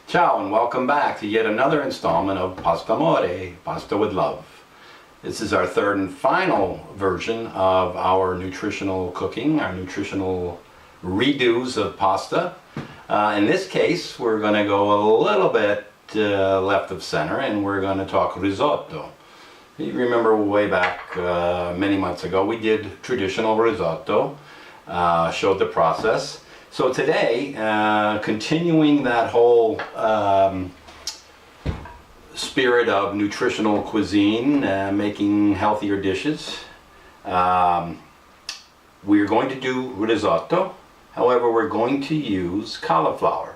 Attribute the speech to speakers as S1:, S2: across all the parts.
S1: Ciao and welcome back to yet another installment of Pastamore, Pasta with Love. This is our third and final version of our nutritional cooking, our nutritional redos of pasta. In this case, we're going to go a little bit left of center and we're going to talk risotto. You remember way back many months ago we did traditional risotto, showed the process. So today, continuing that whole spirit of nutritional cuisine, making healthier dishes, we're going to do risotto. However, we're going to use cauliflower.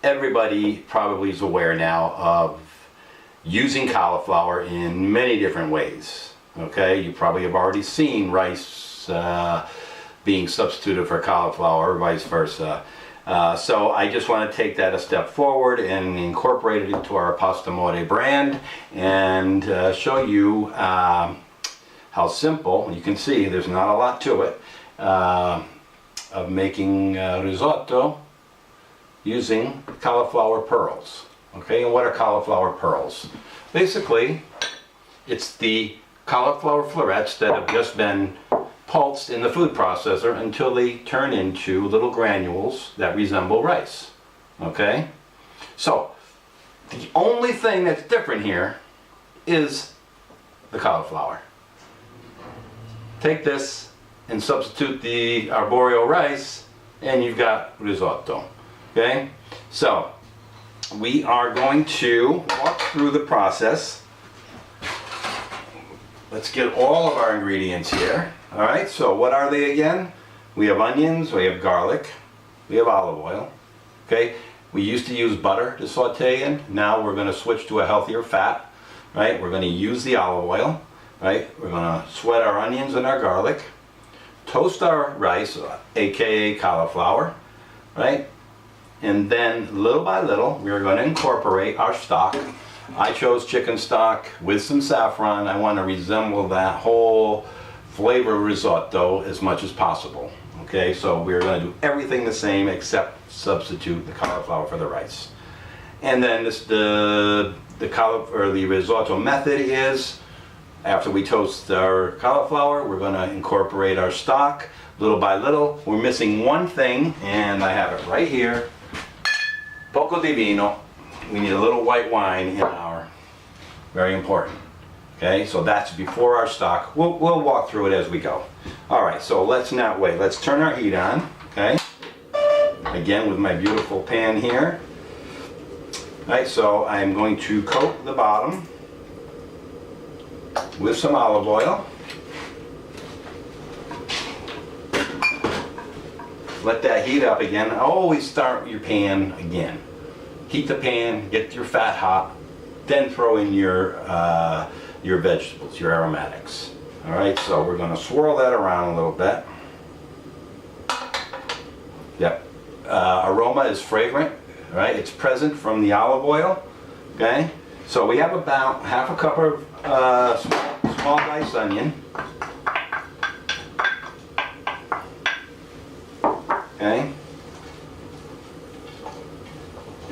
S1: Everybody probably is aware now of using cauliflower in many different ways. Okay, you probably have already seen rice being substituted for cauliflower, or vice versa. So I just want to take that a step forward and incorporate it into our Pastamore brand and show you how simple, you can see there's not a lot to it, of making risotto using cauliflower pearls. Okay, and what are cauliflower pearls? Basically, it's the cauliflower florets that have just been pulsed in the food processor until they turn into little granules that resemble rice. Okay? So, the only thing that's different here is the cauliflower. Take this and substitute the arboreal rice and you've got risotto. Okay? So, we are going to walk through the process. Let's get all of our ingredients here. Alright, so what are they again? We have onions, we have garlic, we have olive oil. Okay, we used to use butter to saute in. Now we're going to switch to a healthier fat. Right, we're going to use the olive oil. Right, we're going to sweat our onions and our garlic. Toast our rice, aka cauliflower. Right, and then little by little we're going to incorporate our stock. I chose chicken stock with some saffron. I want to resemble that whole flavor risotto as much as possible. Okay, so we're going to do everything the same except substitute the cauliflower for the rice. And then the risotto method is, after we toast our cauliflower, we're going to incorporate our stock little by little. We're missing one thing, and I have it right here. Poco di vino. We need a little white wine in our, very important. Okay, so that's before our stock. We'll walk through it as we go. Alright, so let's not wait. Let's turn our heat on. Okay, again with my beautiful pan here. Alright, so I'm going to coat the bottom with some olive oil. Let that heat up again. Always start your pan again. Heat the pan, get your fat hot, then throw in your vegetables, your aromatics. All right, so we're going to swirl that around a little bit. Yep, aroma is fragrant, right? It's present from the olive oil. Okay, so we have about half a cup of small diced onion. Okay.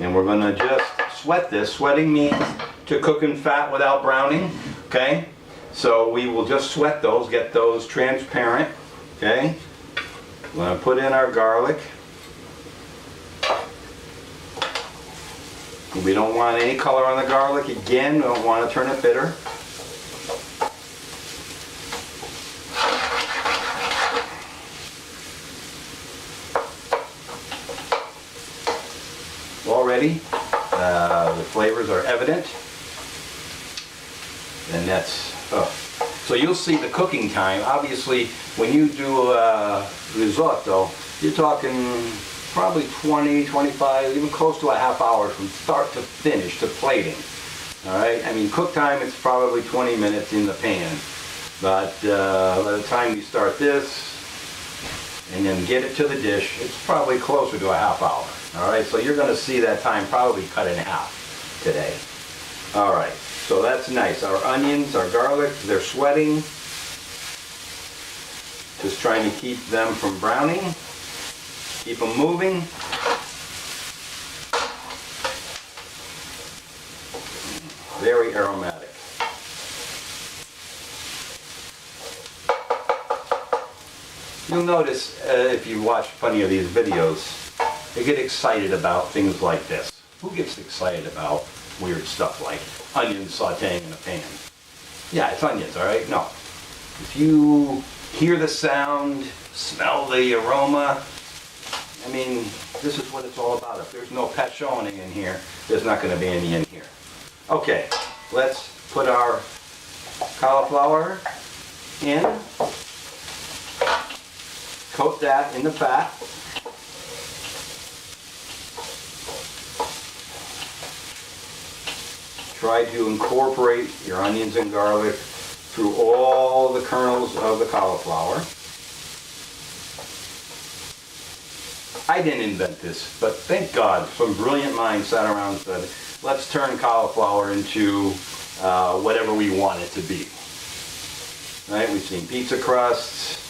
S1: And we're going to just sweat this. Sweating means to cook in fat without browning. Okay? So we will just sweat those, get those transparent. Okay? We're going to put in our garlic. We don't want any color on the garlic. Again, we don't want to turn it bitter. Already, the flavors are evident, and that's so you'll see the cooking time. Obviously, when you do risotto, you're talking probably 20, 25, even close to a half hour from start to finish to plating. All right, I mean cook time it's probably 20 minutes in the pan, but by the time you start this and then get it to the dish, it's probably closer to a half hour. Alright, so you're going to see that time probably cut in half today. Alright, so that's nice. Our onions, our garlic, they're sweating. Just trying to keep them from browning. Keep them moving. Very aromatic. You'll notice if you watch plenty of these videos, they get excited about things like this. Who gets excited about weird stuff like onions sauteing in a pan? Yeah, it's onions, all right? No. If you hear the sound, smell the aroma, I mean, this is what it's all about. If there's no passion in here, there's not going to be any in here. Okay, let's put our cauliflower in. Coat that in the fat. Try to incorporate your onions and garlic through all the kernels of the cauliflower. I didn't invent this, but thank God some brilliant minds sat around and said, let's turn cauliflower into whatever we want it to be. Right? We've seen pizza crusts.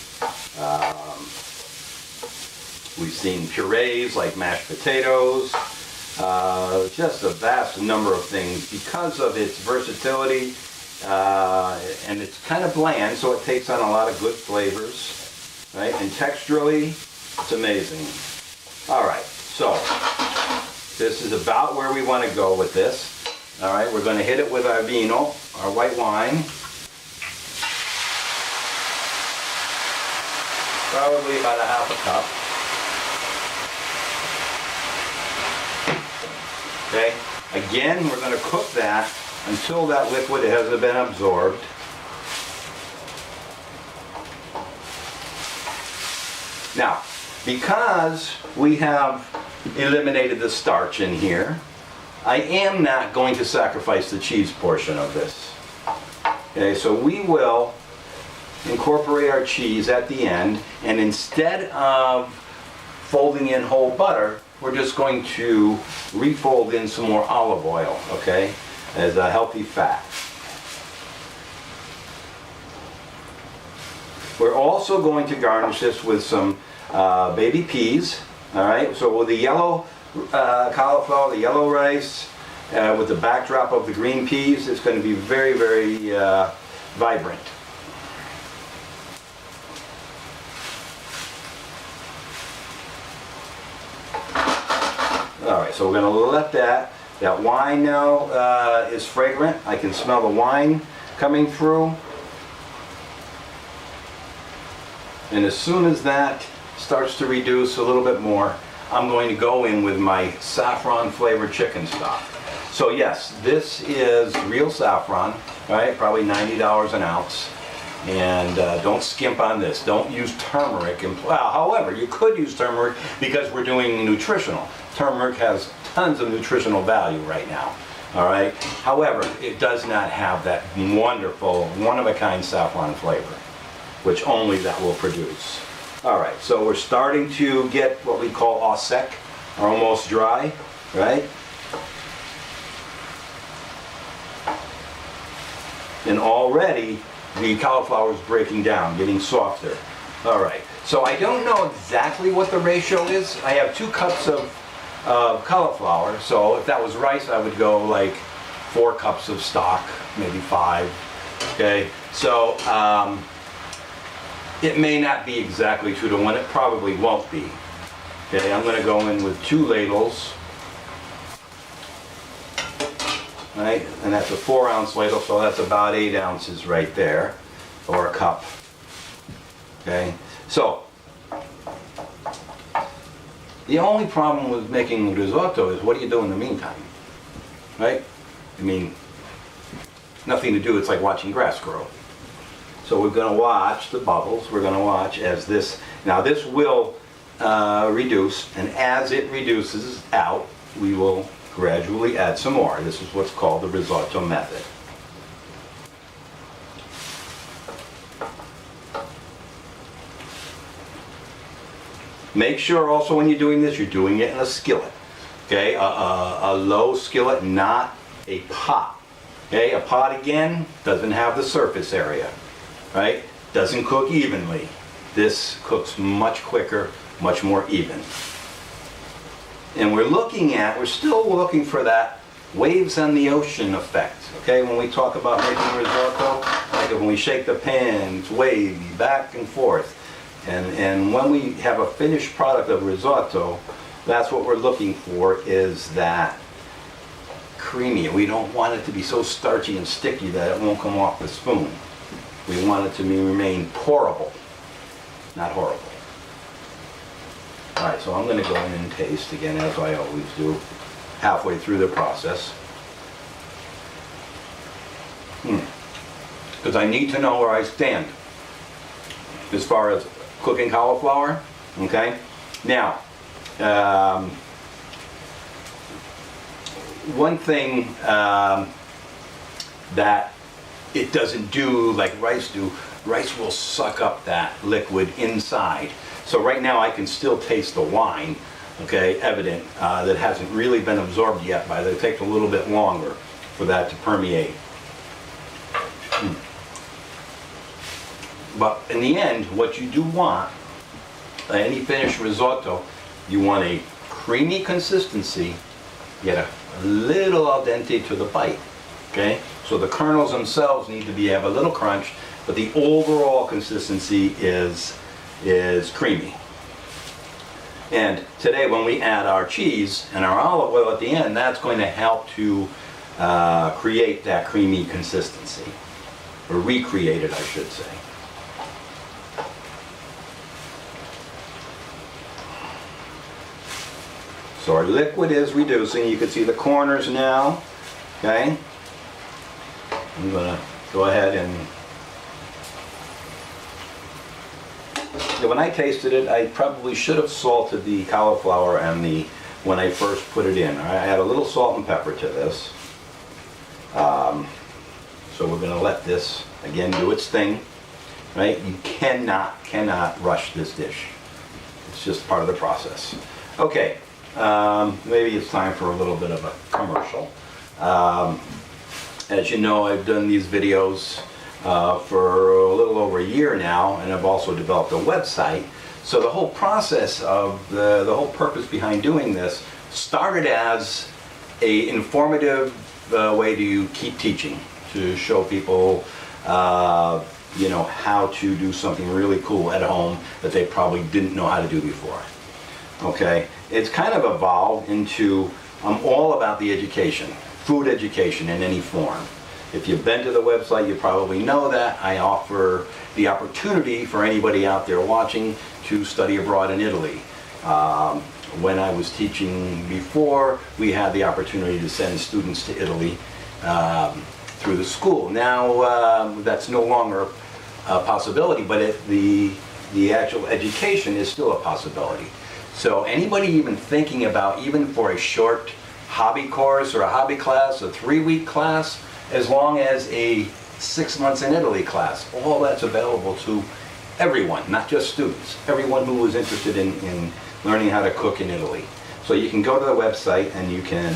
S1: We've seen purees like mashed potatoes, just a vast number of things because of its versatility, and it's kind of bland, so it takes on a lot of good flavors, right? And texturally, it's amazing. All right, so this is about where we want to go with this. All right, we're going to hit it with our vino, our white wine. Probably about a half a cup. Okay, again, we're going to cook that until that liquid has been absorbed. Now, because we have eliminated the starch in here, I am not going to sacrifice the cheese portion of this. Okay, so we will incorporate our cheese at the end, and instead of folding in whole butter, we're just going to refold in some more olive oil, okay, as a healthy fat. We're also going to garnish this with some baby peas, all right, so with the yellow cauliflower, the yellow rice, with the backdrop of the green peas, it's going to be very, very vibrant. All right, so we're going to let that wine now is fragrant. I can smell the wine coming through. And as soon as that starts to reduce a little bit more, I'm going to go in with my saffron flavored chicken stock. So yes, this is real saffron, right? Probably $90 an ounce. And don't skimp on this. Don't use turmeric. Well, however, you could use turmeric because we're doing nutritional. Turmeric has tons of nutritional value right now. All right. However, it does not have that wonderful, one-of-a-kind saffron flavor, which only that will produce. All right. So we're starting to get what we call au sec, or almost dry, right? And already the cauliflower is breaking down, getting softer. All right, so I don't know exactly what the ratio is. I have 2 cups of cauliflower, so if that was rice, I would go like 4 cups of stock, maybe 5, okay? So it may not be exactly 2 to 1, it probably won't be. Okay, I'm gonna go in with 2 ladles. Right, and that's a 4-ounce ladle, so that's about 8 ounces right there, or a cup. Okay, so the only problem with making risotto is what do you do in the meantime, right? I mean, nothing to do. It's like watching grass grow. So we're going to watch the bubbles. We're going to watch as this. Now this will reduce, and as it reduces out, we will gradually add some more. This is what's called the risotto method. Make sure also when you're doing this, you're doing it in a skillet. Okay, a low skillet, not a pot. Okay, a pot again doesn't have the surface area, right? Doesn't cook evenly. This cooks much quicker, much more even. And we're still looking for that waves on the ocean effect. Okay, when we talk about making risotto, like when we shake the pan, it's wavy, back and forth. And when we have a finished product of risotto, that's what we're looking for, is that creamy. We don't want it to be so starchy and sticky that it won't come off the spoon. We want it to remain pourable, not horrible. All right, so I'm going to go in and taste again, as I always do, halfway through the process. Because I need to know where I stand as far as cooking cauliflower. Okay, now one thing that it doesn't do like rice do, rice will suck up that liquid inside. So right now I can still taste the wine, okay, evident, that hasn't really been absorbed yet, but it takes a little bit longer for that to permeate. But in the end, what you do want, any finished risotto, you want a creamy consistency, yet a little al dente to the bite, okay? So the kernels themselves need to have a little crunch, but the overall consistency is creamy. And today when we add our cheese and our olive oil at the end, that's going to help to create that creamy consistency, or recreate it, I should say. So our liquid is reducing. You can see the corners now, okay? I'm gonna go ahead and, when I tasted it, I probably should have salted the cauliflower and when I first put it in. I add a little salt and pepper to this. So we're gonna let this, again, do its thing, right? You cannot rush this dish. It's just part of the process. Okay. Maybe it's time for a little bit of a commercial. As you know, I've done these videos for a little over a year now, and I've also developed a website. So the whole process of the whole purpose behind doing this started as an informative way to keep teaching, to show people you know, how to do something really cool at home that they probably didn't know how to do before. Okay, it's kind of evolved into, I'm all about the education, food education in any form. If you've been to the website, you probably know that I offer the opportunity for anybody out there watching to study abroad in Italy. When I was teaching before, we had the opportunity to send students to Italy through the school. Now that's no longer a possibility, but the actual education is still a possibility. So anybody even thinking about, even for a short hobby course or a hobby class, a 3-week class, as long as a 6 months in Italy class, all that's available to everyone, not just students, everyone who is interested in learning how to cook in Italy. So you can go to the website and you can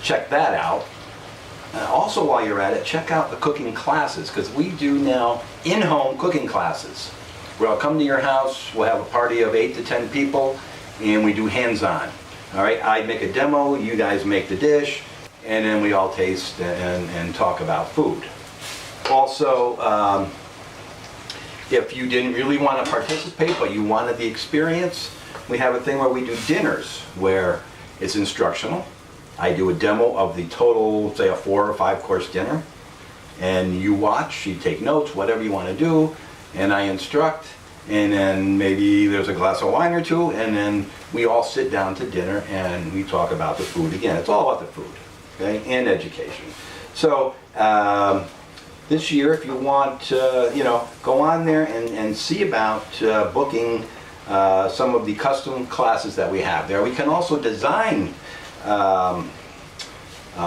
S1: check that out. Also while you're at it, check out the cooking classes, because we do now in-home cooking classes. Where I'll come to your house, we'll have a party of 8 to 10 people, and we do hands-on. All right, I make a demo, you guys make the dish, and then we all taste and talk about food. Also, if you didn't really want to participate, but you wanted the experience, we have a thing where we do dinners, where it's instructional. I do a demo of the total, say a 4 or 5 course dinner, and you watch, you take notes, whatever you want to do, and I instruct, and then maybe there's a glass of wine or two, and then we all sit down to dinner and we talk about the food again. It's all about the food, okay, and education. So this year, if you want, you know, go on there and see about booking some of the custom classes that we have there. We can also design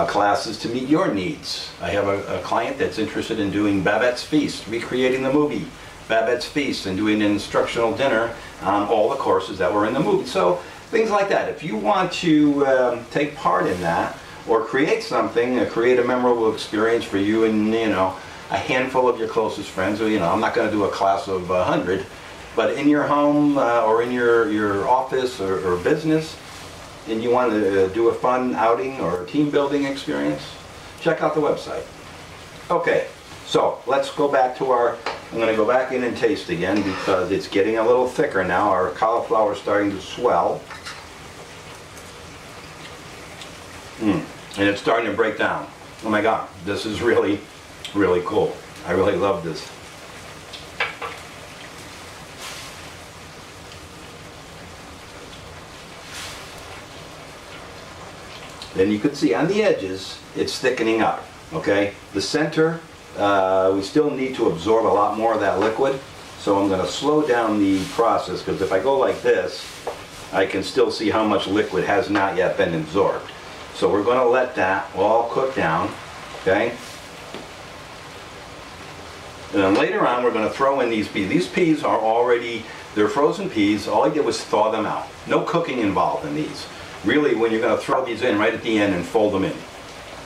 S1: classes to meet your needs. I have a client that's interested in doing Babette's Feast, recreating the movie Babette's Feast, and doing an instructional dinner on all the courses that were in the movie. So things like that. If you want to take part in that, or create something, create a memorable experience for you and, you know, a handful of your closest friends, or, you know, I'm not going to do a class of 100, but in your home or in your office or business, and you want to do a fun outing or a team building experience, check out the website. Okay, so let's go back to I'm going to go back in and taste again because it's getting a little thicker now. Our cauliflower is starting to swell. And it's starting to break down. Oh my God, this is really, really cool. I really love this. Then you can see on the edges, it's thickening up, okay? The center, we still need to absorb a lot more of that liquid, so I'm going to slow down the process, because if I go like this, I can still see how much liquid has not yet been absorbed. So we're going to let that all cook down, okay? And then later on, we're going to throw in these peas. These peas are already, they're frozen peas. All I did was thaw them out. No cooking involved in these. Really, when you're going to throw these in right at the end and fold them in.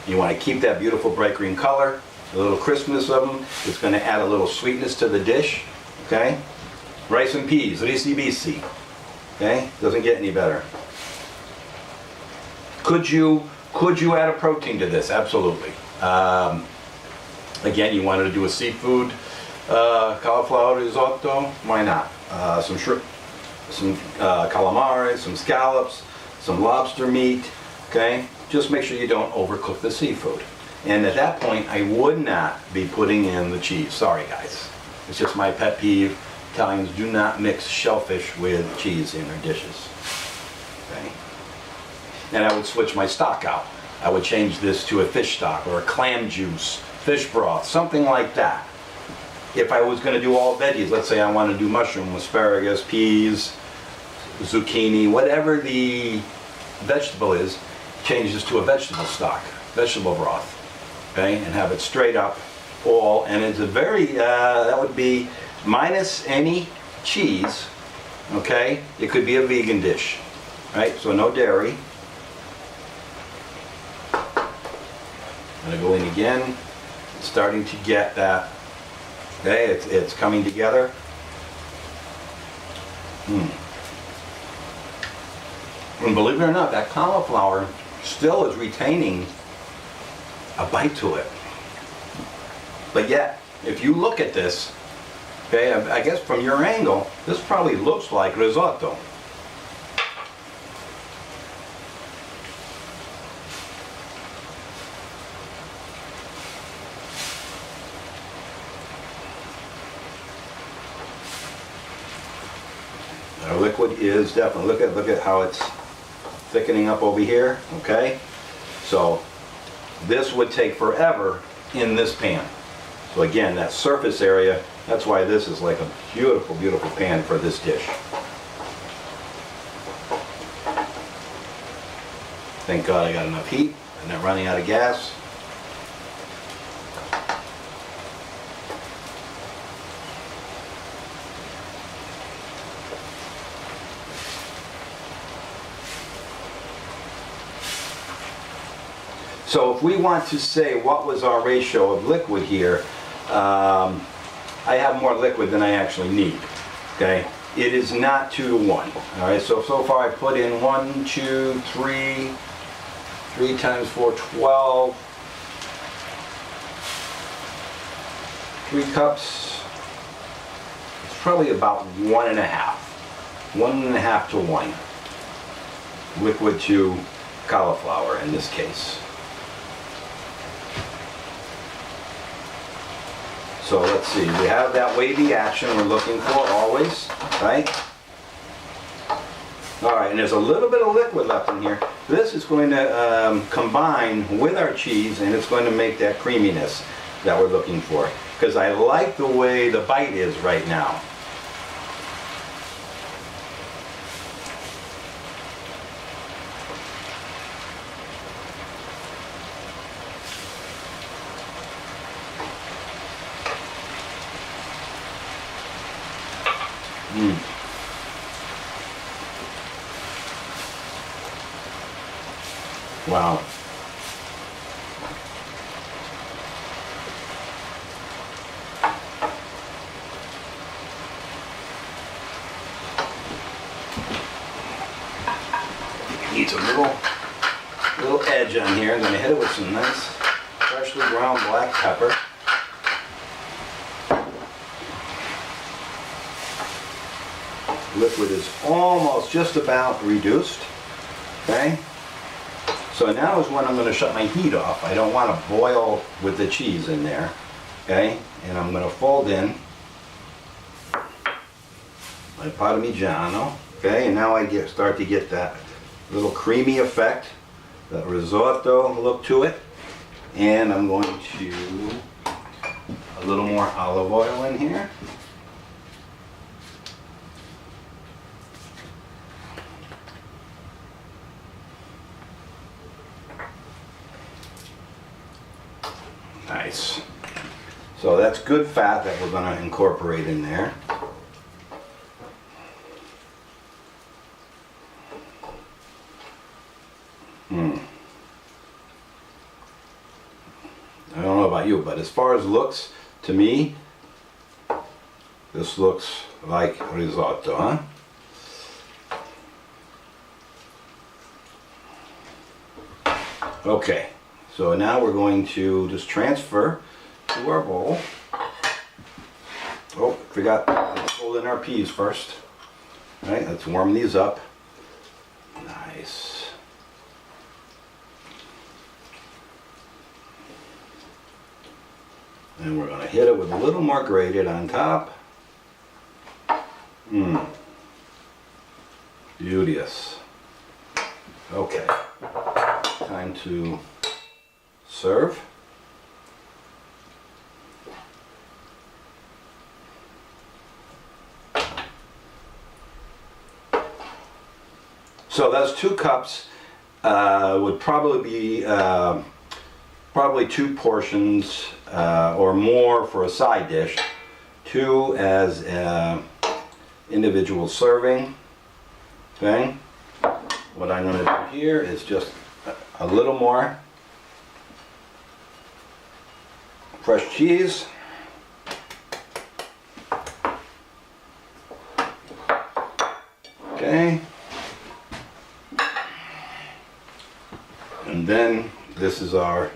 S1: You want to keep that beautiful bright green color, a little crispness of them. It's going to add a little sweetness to the dish, okay? Rice and peas, risi bisi, okay? Doesn't get any better. Could you add a protein to this? Absolutely. Again, you wanted to do a seafood cauliflower risotto, why not? Some shrimp, some calamari, some scallops, some lobster meat, okay? Just make sure you don't overcook the seafood. And at that point, I would not be putting in the cheese. Sorry, guys. It's just my pet peeve. Italians do not mix shellfish with cheese in their dishes, okay? And I would switch my stock out. I would change this to a fish stock or a clam juice, fish broth, something like that. If I was going to do all veggies, let's say I want to do mushroom, asparagus, peas, zucchini, whatever the vegetable is, change this to a vegetable stock, vegetable broth, okay, and have it straight up all, and it's a very, that would be minus any cheese, okay? It could be a vegan dish, right? So no dairy. I'm going to go in again. It's starting to get that, okay, it's coming together. And believe it or not, that cauliflower still is retaining a bite to it. But yet, if you look at this, okay, I guess from your angle, this probably looks like risotto. Our liquid is definitely, look at how it's thickening up over here, okay? So this would take forever in this pan. So again, that surface area, that's why this is like a beautiful, beautiful pan for this dish. Thank God I got enough heat. I'm not running out of gas. So if we want to say what was our ratio of liquid here, I have more liquid than I actually need, okay? It is not 2 to 1, all right? So far I put in 1, 2, 3, 3 times 4, 12, 3 cups. It's probably about 1.5, 1.5 to 1. Liquid to cauliflower in this case. So let's see, we have that wavy action we're looking for always, right? All right, and there's a little bit of liquid left in here. This is going to combine with our cheese, and it's going to make that creaminess that we're looking for. Because I like the way the bite is right now. Wow. Needs a little little edge on here. I'm going to hit it with some nice freshly ground black pepper. Liquid is almost just about reduced. Okay? So now is when I'm going to shut my heat off. I don't want to boil with the cheese in there. Okay? And I'm going to fold in my Parmigiano. Okay? And now I start to get that little creamy effect, that risotto look to it. And I'm going to a little more olive oil in here. Nice. So that's good fat that we're going to incorporate in there. I don't know about you, but as far as looks, to me, this looks like risotto, huh? Okay, so now we're going to just transfer to our bowl. Oh, forgot, let's fold in our peas first. All right, let's warm these up. Nice. And we're going to hit it with a little more grated on top. Beauteous. Okay, time to serve. So those 2 cups would probably be probably 2 portions or more for a side dish, 2 as individual serving. Okay. What I'm going to do here is just a little more fresh cheese. Okay. And then this is our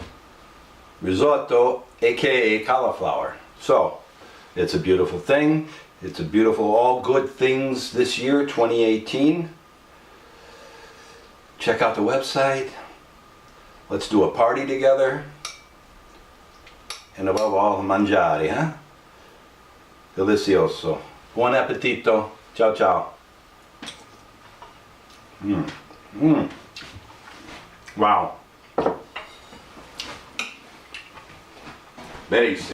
S1: risotto, aka cauliflower. So it's a beautiful thing. It's a beautiful, all good things this year, 2018. Check out the website. Let's do a party together. And above all, mangiare, huh? Delicioso. Buon appetito. Ciao, ciao. Wow. Benissimo.